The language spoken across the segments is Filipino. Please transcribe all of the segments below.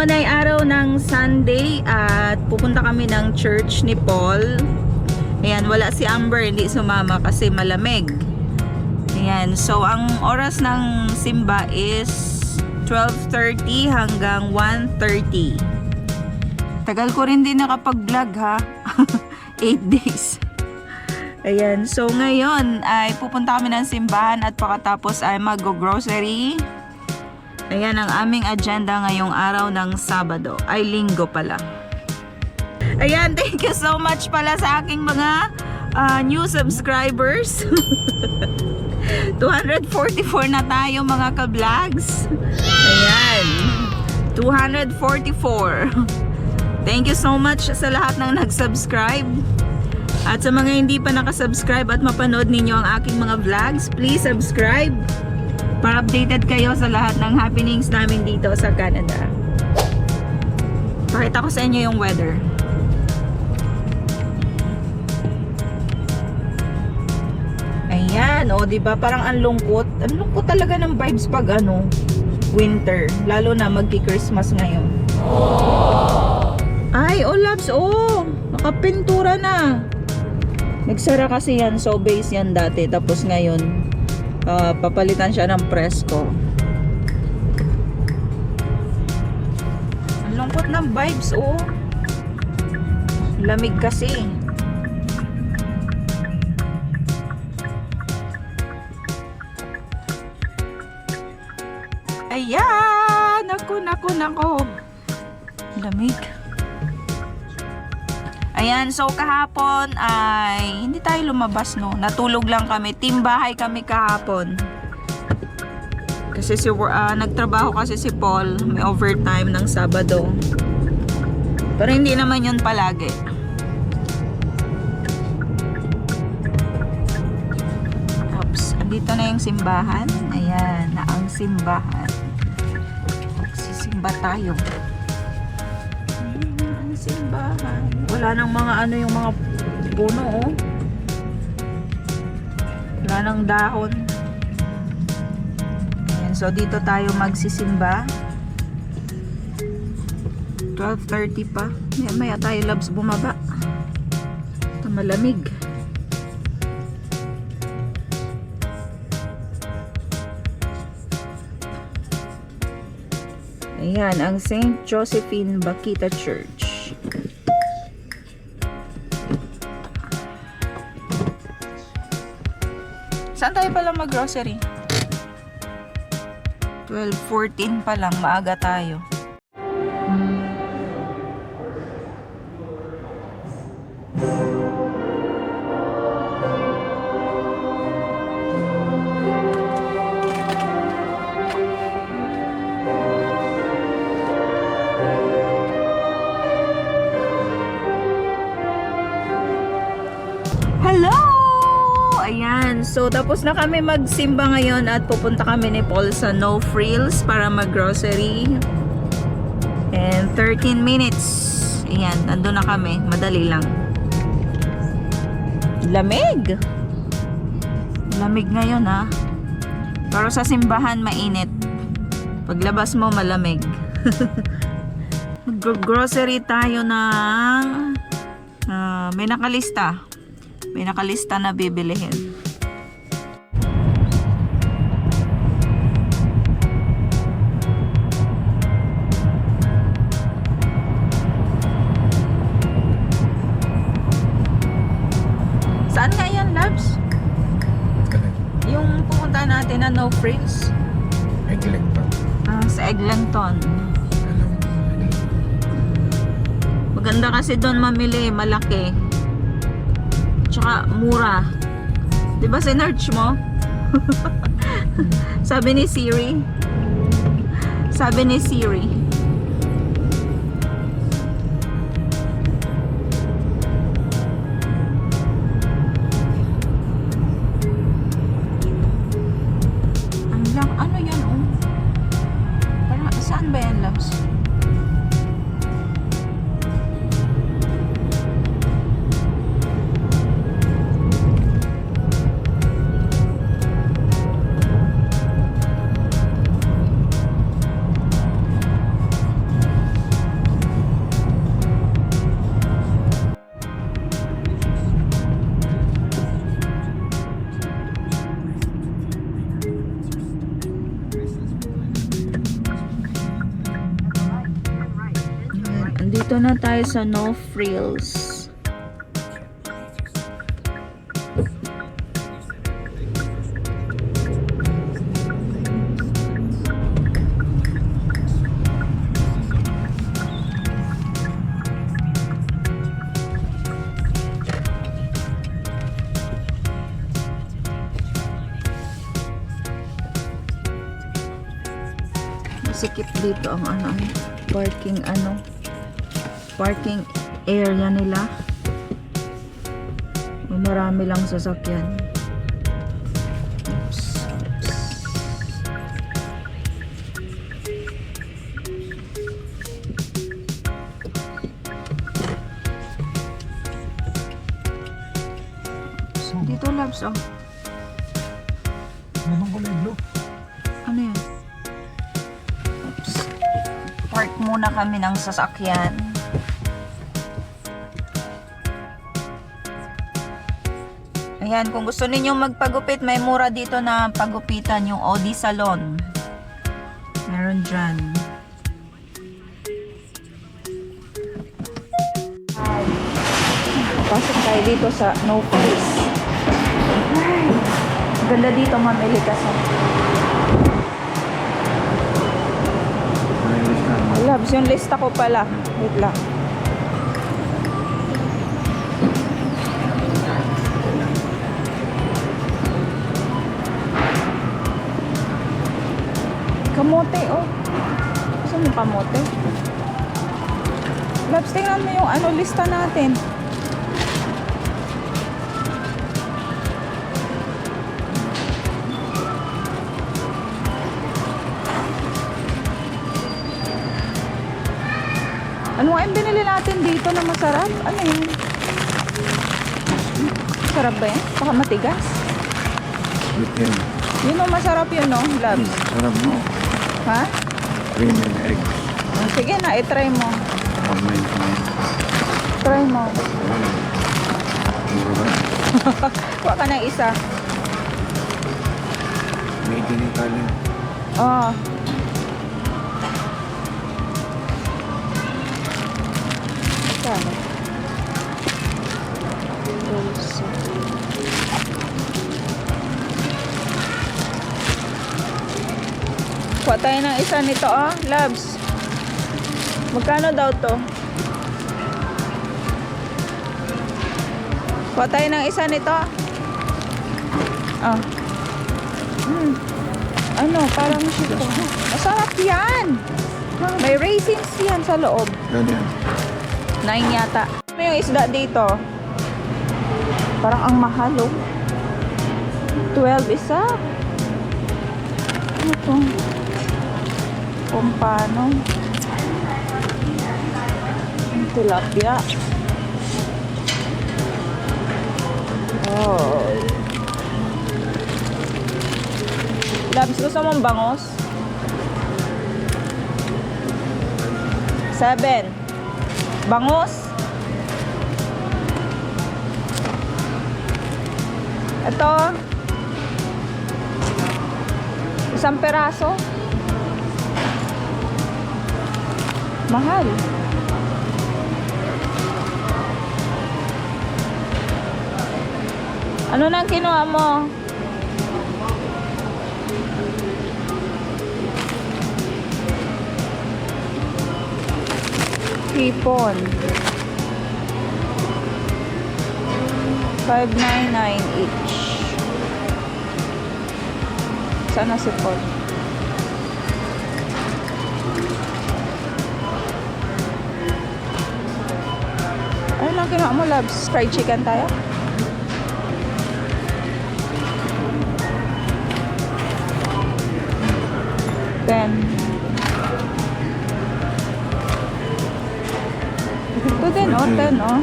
Ngayon ay araw ng Sunday at pupunta kami ng church ni Paul. Ayan, wala si Amber, hindi sumama kasi malamig. Ayan, so ang oras ng simba is 12:30 hanggang 1:30. Tagal ko rin din nakapag-vlog ha. 8 days. Ayan, so ngayon ay pupunta kami ng simbahan at pagkatapos ay mag-grocery. Ayan ang aming agenda ngayong araw ng Sabado. Ay, Linggo pala. Ayan, thank you so much pala sa aking mga new subscribers. 244 na tayo mga ka-vlogs. Ayan, 244. Thank you so much sa lahat ng nag-subscribe. At sa mga hindi pa nakasubscribe at mapanood ninyo ang aking mga vlogs, please subscribe para updated kayo sa lahat ng happenings namin dito sa Canada. Pakita ko sa inyo yung weather. Ayan, o diba parang ang lungkot. Ang lungkot talaga ng vibes pag winter. Lalo na magki-Christmas ngayon. Ay, loves, nakapintura na. Nagsara kasi yan, so base yan dati. Tapos ngayon, papalitan siya ng presko. Ang lungkot ng vibes, lamig kasi. Ayan! Naku. Lamig. Ayan, so kahapon ay hindi tayo lumabas, no? Natulog lang kami. Team bahay kami kahapon. Kasi nagtrabaho kasi si Paul. May overtime ng Sabado. Pero hindi naman yun palagi. Oops, andito na yung simbahan. Ayan, na ang simbahan. Magsisimba tayo. Ang simbahan. Wala nang mga yung mga puno, Wala nang dahon. Ayan, so dito tayo magsisimba. 12:30 pa. Maya tayo, loves, bumaba. Ito malamig. Ayan, ang St. Josephine Bakita Church. Saan tayo palang mag-grocery? 12:14 pa lang, maaga tayo. Hello! Ayan, so tapos na kami magsimba ngayon at pupunta kami ni Paul sa No Frills para mag-grocery. And 13 minutes. Ayan, nandun na kami. Madali lang. Lamig! Lamig ngayon, ha? Pero sa simbahan, mainit. Paglabas mo, malamig. Mag-grocery tayo ng may nakalista. May nakalista na bibilihin. Saan nga yan, loves? Yung pupunta natin na No Frills? Eglinton. Sa Eglinton. Maganda kasi doon mamili, malaki. Tsaka mura. 'Di ba sinearch mo? Sabi ni Siri. Ang lang, ano yan, Parang, saan ba yan, loves? Dito na tayo sa No Frills. Sikip dito ang parking area nila. Marami lang sasakyan. Oops. Dito labs oh. Anong kulay blue? Ano yan? Oops. Park muna kami ng sasakyan. Ayan, kung gusto ninyong magpagupit, may mura dito na pagupitan, yung Audi Salon. Meron dyan. Pasok tayo dito sa No Frills. Ay, ganda dito mamili kasi. Labs, yung lista ko pala. Wait lang. Kamote, oh. Saan yung kamote? Labs, tingnan mo yung lista natin. Ano nga yung binili natin dito na masarap? Ano yun? Masarap ba yan? Baka matigas. Yun o, masarap yun o, Labs. Sarap mo. Ha? Cream and egg. Sige na, itry mo. Kumain. Try mo. Mura ba? Kuha ka ng isa. Made in Italy. Oh. Kano? Kuha tayo ng isa nito, oh, Labs. Magkano daw to? Kuha tayo ng isa nito. Oh. Ano, parang shito. Masarap yan. May raisins yan sa loob. Ganyan. 9 yata. Ano yung isda dito? Parang ang mahal, oh. 12 isa. Ano to? Kung paano? Ang tilapia. Oh. Labs, gusto mong bangos? 7. Bangos? Ito. Isang peraso. Mahal. Ano nang kinuha mo? Hipon. 5.99 each. Sana sipon. Ano lang kinuha mo, Labs? Fried chicken tayo? Then ito din, oh, 10, oh.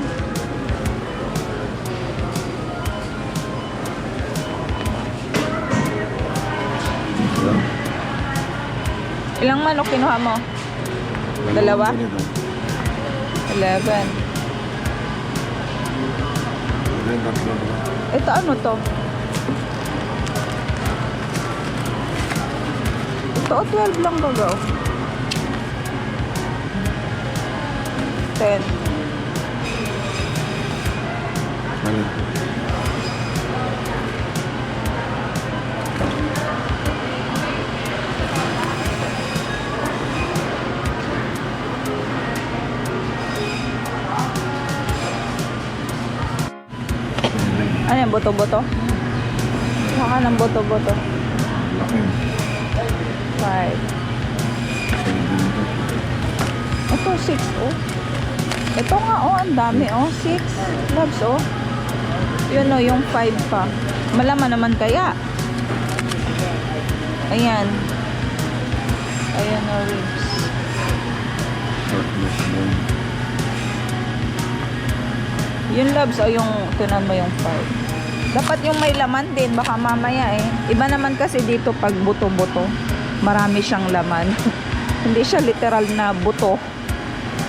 Ilang manok kinuha mo? Dalawa? 11. Ito ano to? Ito 12 lang baga. 10. Alin? Ano yung buto-buto? Baka ng buto-buto. Laki. 5. Sa din ito. Ito, 6, oh. Ito nga, oh, ang dami, oh. 6. Loves, oh. Yun, oh, yung 5 pa. Malaman naman kaya. Ayan. Ayan, oh, ribs. Shortless bone. Yung loves, oh, yung, tunan mo yung 5. Dapat yung may laman din, baka mamaya, eh. Iba naman kasi dito pag buto-buto. Marami siyang laman. Hindi siya literal na buto.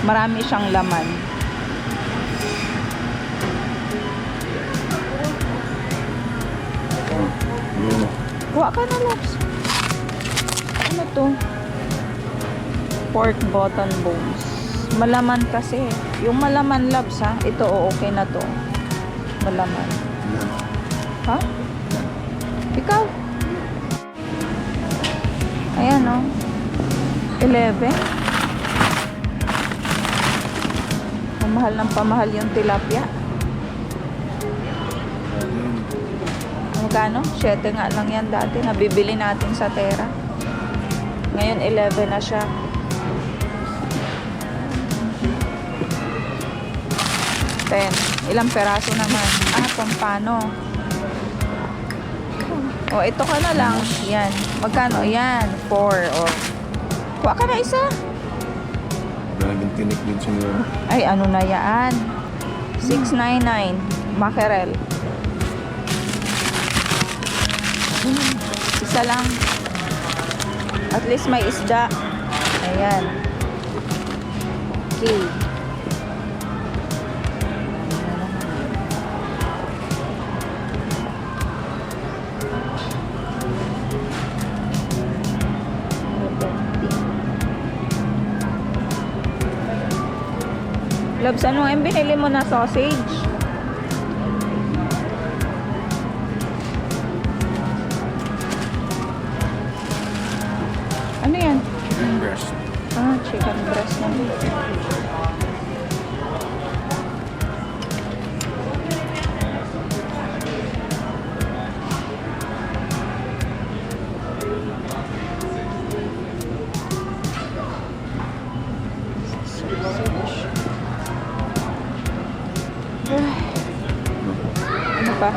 Marami siyang laman. Oh, blue. Kuha ka na, loves. Ano to? Pork button bones. Malaman kasi. Yung malaman, loves, ha? Ito, oh, okay na to. Malaman. Yan. Ha? Ikaw? Ayan, oh. 11. Pamahal ng pamahal yung tilapia. Yan. Magkano? 7 nga lang yan dati. Nabibili natin sa Tera. Ngayon, 11 na siya. 10. Ilang peraso naman? Pampano. O, ito ka na lang. Yan. Magkano? Yan. 4. O. Kuha ka na isa. Maraming tinik din siguro. Ay, ano na yan? 699. Mackerel. Isa lang. At least may isda. Ayan. Okay. Loves, ano yung binili mo na sausage? Ano yan? Chicken breast. Chicken breast na. Ano pa?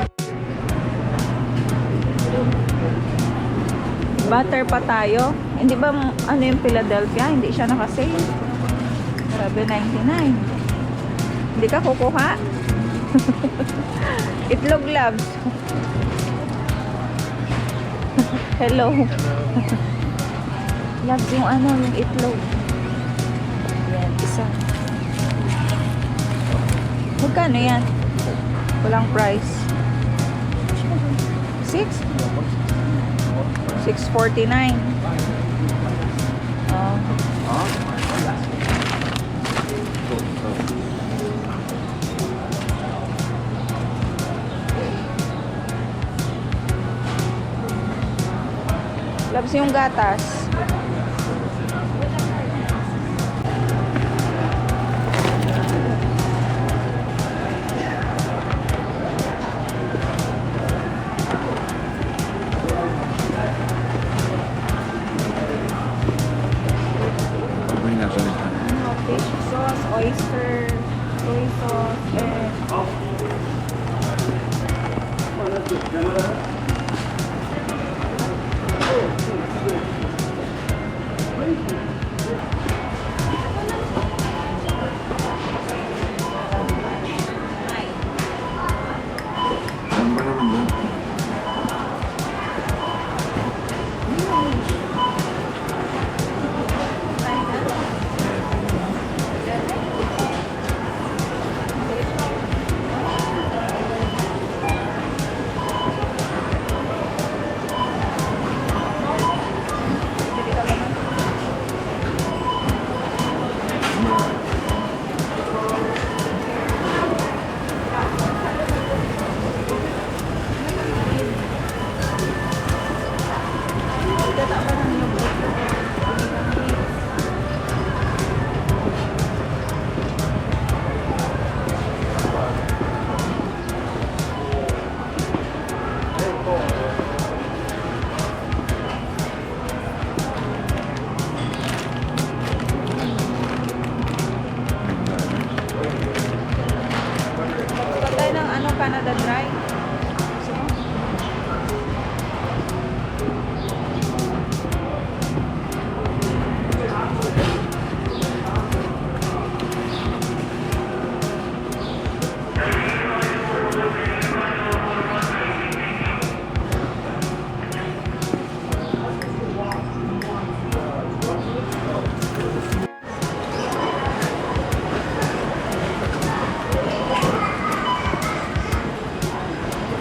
Butter pa tayo. Hindi ba ano yung Philadelphia? Hindi siya nakasale. $7.99. Hindi ka kukuha? Itlog, loves. Hello. Loves, yung ano, yung itlog. Yan, isa. Magkano yan? Walang price. 6? 6.49. Oh. Labs yung gatas. May nasa nito. Fish sauce, oyster, soy sauce, and Saan ba naman doon? Canada Dry. So,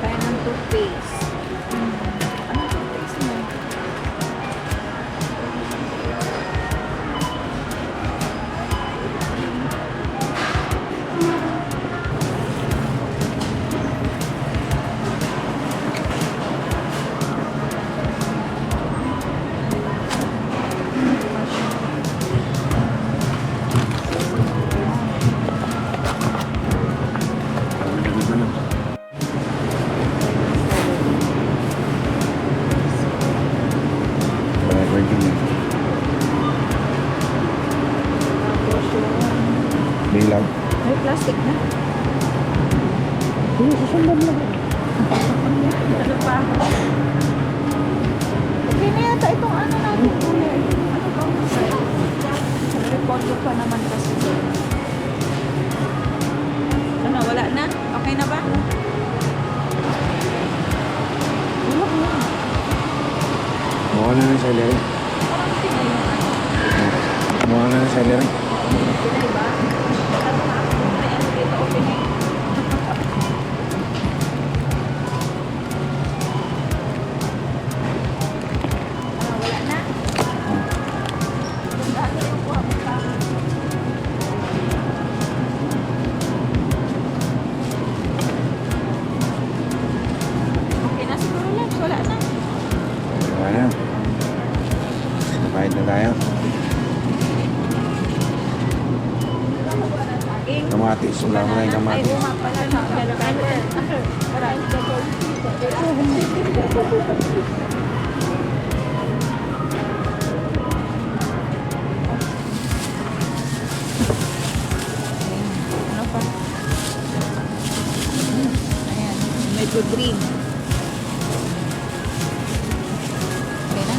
kaya ng toothpaste. Ano toothpaste mo? Sabi na dito lang. Wala ko yung tingin. Tapos yung Bilaw. may plastic na. Susunod na. Ano pa? Okay na yata itong ano natin. Ano ba? Repondo pa naman kasi. Ano, wala na? Okay na ba? Mukha na ng celery. Parang pinay yung ano. Mukha na ng celery. Pinay ba? May ano dito, o pinay. Ano, wala na? Kung dati yung kuha mo pa. Okay na siguro lang. Wala na. Wala na. Kahit na tayo. Saging. Kamatis. Wala ko na yung Ay, kamatis. uma pala sa ano pa? Ayan, medyo green. Okay na?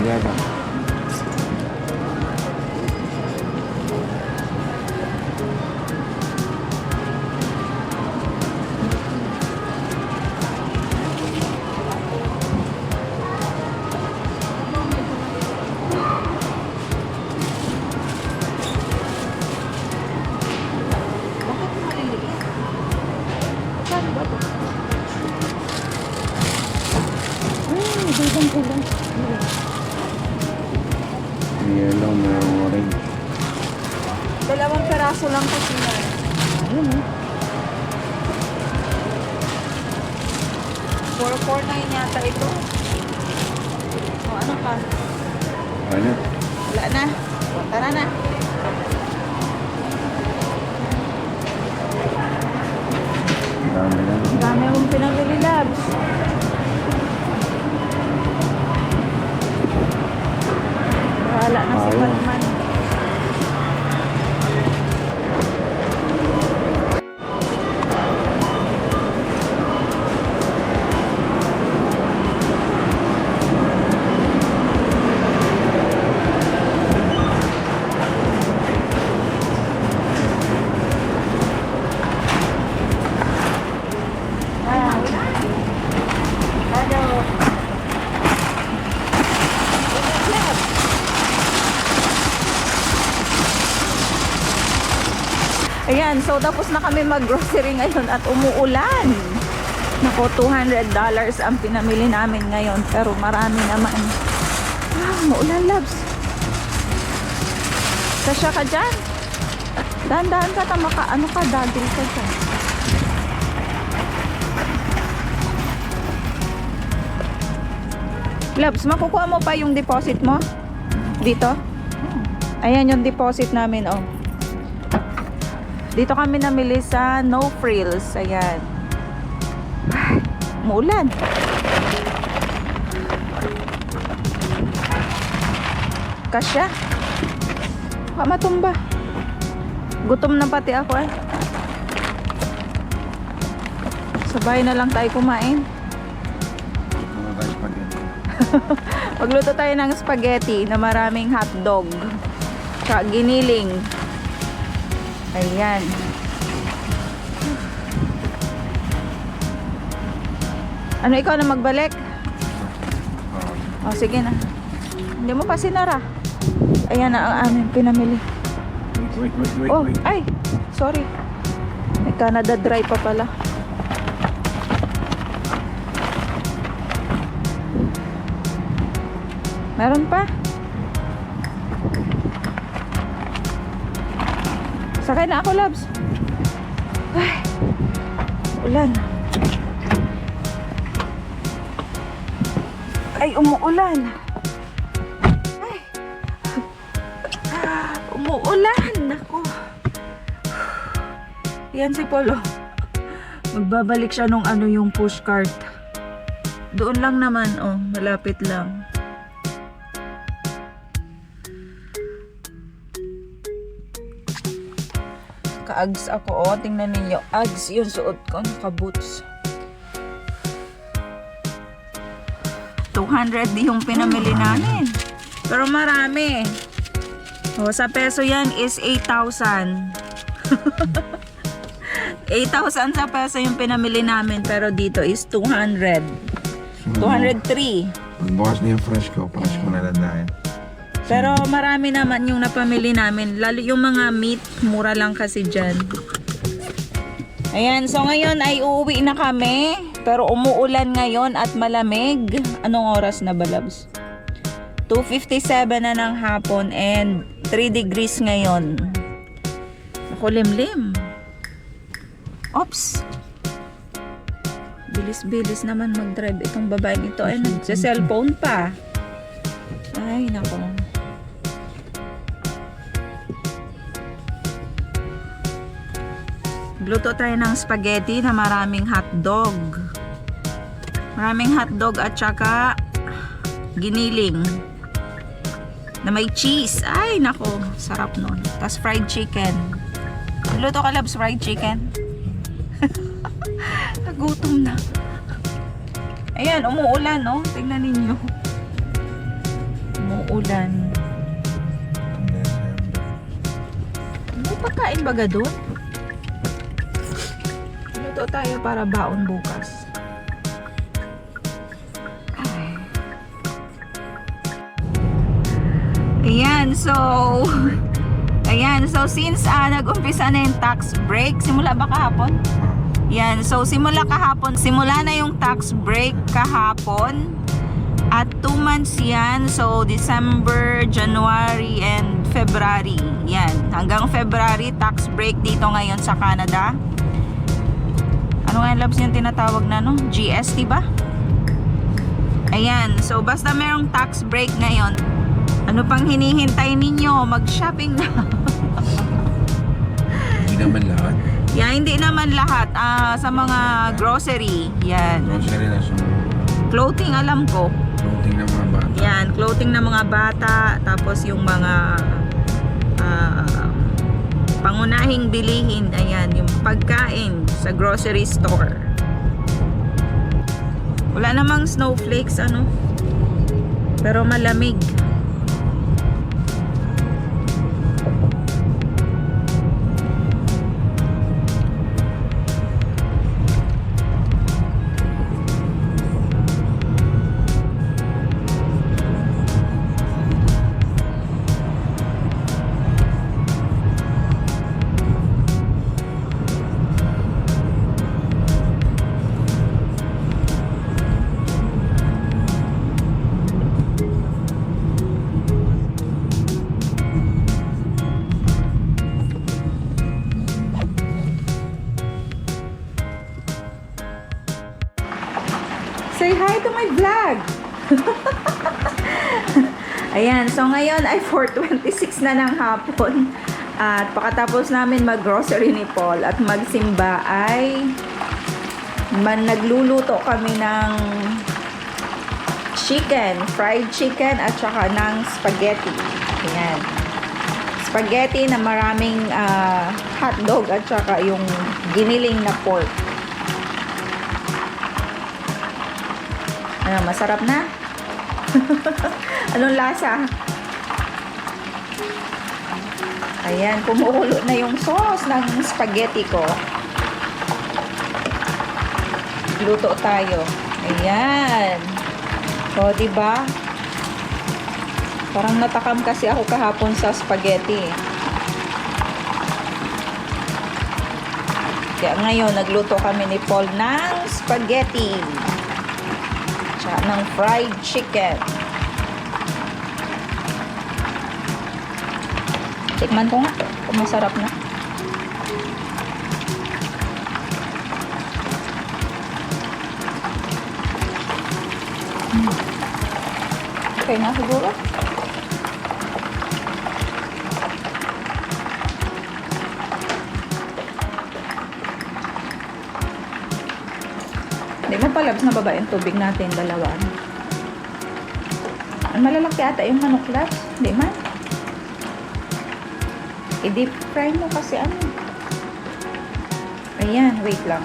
Yata. Bakit maliliit? Saan ba ito? Dagang ko lang. Yellow, mayroong orange. Dalawang peraso lang kasi na. Ayun eh. 449 yata ito. O ano pa? Wala na. Wala na. O, tara na. Ang dami na. Ang dami akong pinabili, Labs. Wala na si Ayaw. Batman. Ayan, so tapos na kami mag-grocery ngayon at umuulan. Nako, $200 ang pinamili namin ngayon, pero marami naman. Wow, maulan, Labs. Kasya ka dyan. Dahan-dahan ka, ano ka, dagil ka dyan. Labs, makukuha mo pa yung deposit mo? Dito? Ayan yung deposit namin, oh. Dito kami namili sa No Frills. Ayan. Ay, muulan. Kasya. Baka matumba. Gutom na pati ako eh. Sabay na lang tayo kumain. Mga tayo spaghetti. Magluto tayo ng spaghetti na maraming hotdog. Tsaka giniling. Ayan. Ano, ikaw na magbalik? O, sige na. Hindi mo pa sinara. Ayan na ang aming pinamili. Wait. Oh, ay! Sorry. May Canada Dry pa pala. Meron pa? Sakay na ako, Labs. Ay, ulan. Ay, umuulan. Ay. Umuulan. Naku. Yan si Polo. Magbabalik siya nung ano yung pushcart. Doon lang naman, oh. Malapit lang. Ka-Uggs ako, oh. Tingnan ninyo. Uggs yung suot ko. Naka-boots. 200 yung pinamili namin. Pero marami. O, sa peso yan is 8,000. 8,000 sa peso yung pinamili namin. Pero dito is 200. 203. Magbukas na yung fresh ko na landahin. Pero marami naman yung napamili namin. Lalo yung mga meat, mura lang kasi dyan. Ayan, so ngayon ay uuwi na kami. Pero umuulan ngayon at malamig. Anong oras na ba, Labs? 2:57 na ng hapon and 3 degrees ngayon. Ako, limlim. Oops. Bilis-bilis naman mag-drive itong babaeng ito. Ay, nagsa-cellphone pa. Ay, nako. Luto tayo ng spaghetti na maraming hotdog. Maraming hotdog at saka giniling na may cheese. Ay, nako, sarap nun. Tapos fried chicken. Luto ka, Labs, fried chicken. Nagutom na. Ayan, umuulan, no? Tingnan ninyo. Umuulan. May pagkain baga doon? Luto tayo para baon bukas. Ayan, so since nag-umpisa na yung tax break, simula ba kahapon? Yan, so simula na yung tax break kahapon at 2 months yan, so December, January, and February. Yan, hanggang February tax break dito ngayon sa Canada. Ano nga yung, Labs, yung tinatawag na, no? GST ba? Ayan, so basta merong tax break ngayon, ano pang hinihintay ninyo? Mag-shopping na. Hindi naman lahat. Yeah, hindi naman lahat. Sa mga grocery. Yan. Grocery na siya. Clothing, alam ko. Clothing ng mga bata. Yan, clothing ng mga bata. Tapos yung mga pangunahing bilihin. Ayan, yung pagkain sa grocery store. Wala namang snowflakes, ano. Pero malamig. Say hi to my vlog! Ayan, so ngayon ay 4:26 na ng hapon. At pakatapos namin mag-grocery ni Paul at magsimba ay nagluluto kami ng chicken, fried chicken at saka ng spaghetti. Ayan. spaghetti na maraming hotdog at saka yung giniling na pork. Ano, masarap na? Anong lasa? Ayan, kumukulo na yung sauce ng spaghetti ko. Luto tayo. Ayan. O, diba? Parang natakam kasi ako kahapon sa spaghetti. Kaya ngayon, nagluto kami ni Paul ng spaghetti. Tsaka ng fried chicken. Tikman ko nga kung masarap na. Okay na siguro. Hindi mo palabs na baba yung tubig natin, dalawa. Ang malalaki ata yung manok, labs. Hindi man. I-deep fry mo kasi ano. Ayan, wait lang.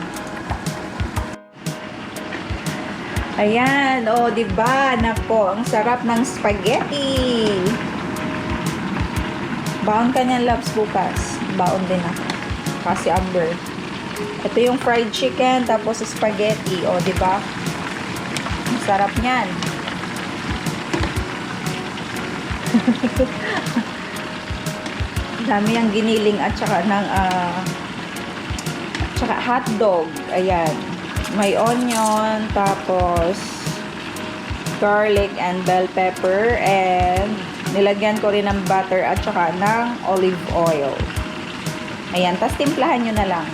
Ayan, oh, diba? Nako, ang sarap ng spaghetti. Baon ka niyan, loves, bukas. Baon din ako. Kasi Amber. Ito yung fried chicken, tapos spaghetti. Oh, diba? Ang sarap niyan. Dami ang giniling at saka ng tsaka hotdog. Ayan. May onion, tapos garlic and bell pepper, and nilagyan ko rin ng butter at saka ng olive oil. Ayan, tapos timplahan nyo na lang.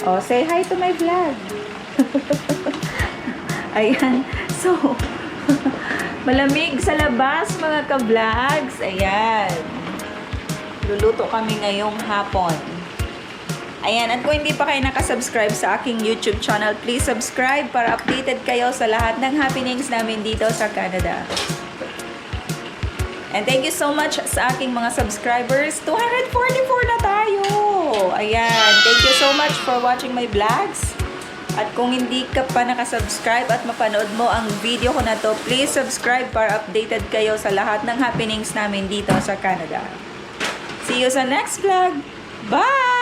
Oh, say hi to my vlog. Ayan, so malamig sa labas mga ka-vlogs. Ayan. Luluto kami ngayong hapon. Ayan, at kung hindi pa kayo nakasubscribe sa aking YouTube channel, please subscribe para updated kayo sa lahat ng happenings namin dito sa Canada. And thank you so much sa aking mga subscribers. 244 na tayo! Ayan, thank you so much for watching my vlogs. At kung hindi ka pa nakasubscribe at mapanood mo ang video ko na to, please subscribe para updated kayo sa lahat ng happenings namin dito sa Canada. See you sa next vlog! Bye!